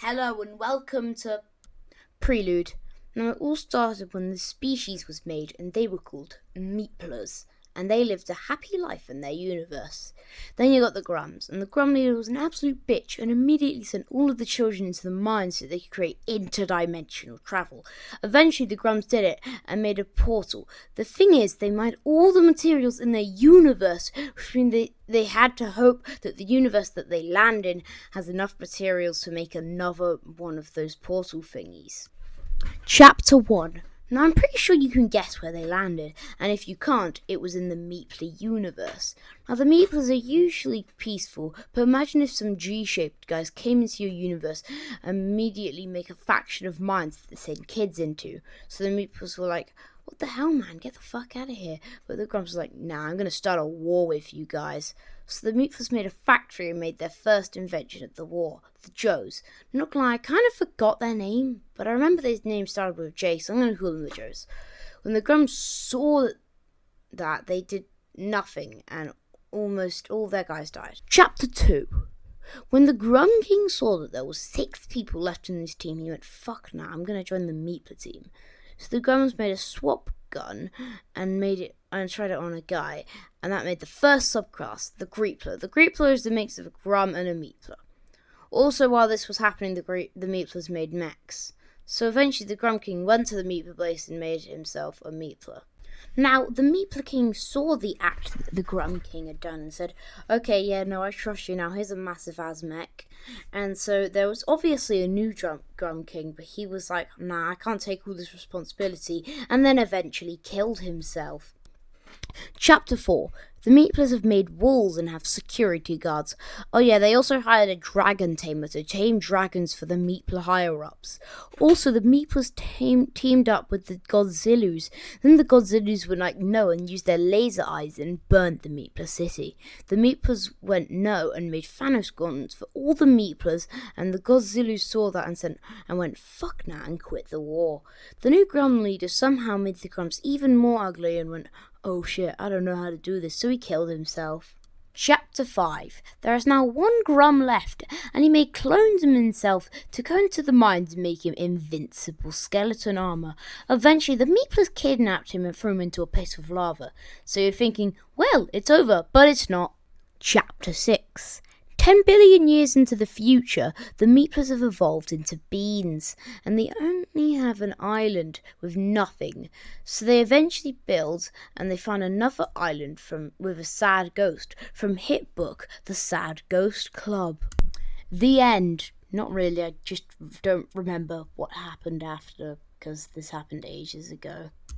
Hello and welcome to Prelude. Now it all started when the species was made and they were called meeplers. And they lived a happy life in their universe. Then you got the grums, and the grum leader was an absolute bitch and immediately sent all of the children into the mines so they could create interdimensional travel. Eventually the grums did it and made a portal. The thing is, they mined all the materials in their universe, which means they had to hope that the universe that they land in has enough materials to make another one of those portal thingies. Chapter 1. Now, I'm pretty sure you can guess where they landed, and if you can't, it was in the Meepler universe. Now, the Meeplers are usually peaceful, but imagine if some G-shaped guys came into your universe and immediately make a faction of minds that they send kids into. So the Meeplers were like, what the hell, man, get the fuck out of here. But the Grumps were like, nah, I'm gonna start a war with you guys. So the Meeplers made a factory and made their first invention of the war, the Joes. Not gonna lie, I kind of forgot their name, but I remember their name started with J, so I'm gonna call them the Joes. When the Grumps saw that, they did nothing, and almost all their guys died. Chapter 2. When the Grum King saw that there was 6 people left in his team, he went, fuck nah, I'm gonna join the Meepler team. So the Grums made a swap gun and tried it on a guy, and that made the first subclass, the Greepler. The Greepler is the mix of a Grum and a Meepler. Also, while this was happening, the Meeplers made mechs. So eventually the Grum King went to the Meepler base and made himself a Meepler. Now, the Meepler King saw the act that the Grum King had done and said, okay, yeah, no, I trust you now, here's a massive ass mech. And so there was obviously a new Grum King, but he was like, nah, I can't take all this responsibility, and then eventually killed himself. Chapter 4. The Meeplers have made walls and have security guards. Oh yeah, they also hired a dragon tamer to tame dragons for the Meepler higher-ups. Also, the Meeplers teamed up with the Godzillus. Then the Godzillus were like no and used their laser eyes and burnt the Meepler city. The Meeplers went no and made Thanos gauntlets for all the Meeplers, and the Godzillus saw that and went fuck nah and quit the war. The new Grum leader somehow made the Grumps even more ugly and went, oh shit, I don't know how to do this, so he killed himself. Chapter 5. There is now one Grum left, and he made clones of himself to go into the mines and make him invincible skeleton armor. Eventually, the Meeplers kidnapped him and threw him into a pit of lava. So you're thinking, well, it's over, but it's not. Chapter 6. 10 billion years into the future, the Meeplers have evolved into beans, and they only have an island with nothing. So they eventually build, and they find another island with a sad ghost from hit book The Sad Ghost Club. The end. Not really, I just don't remember what happened after, because this happened ages ago.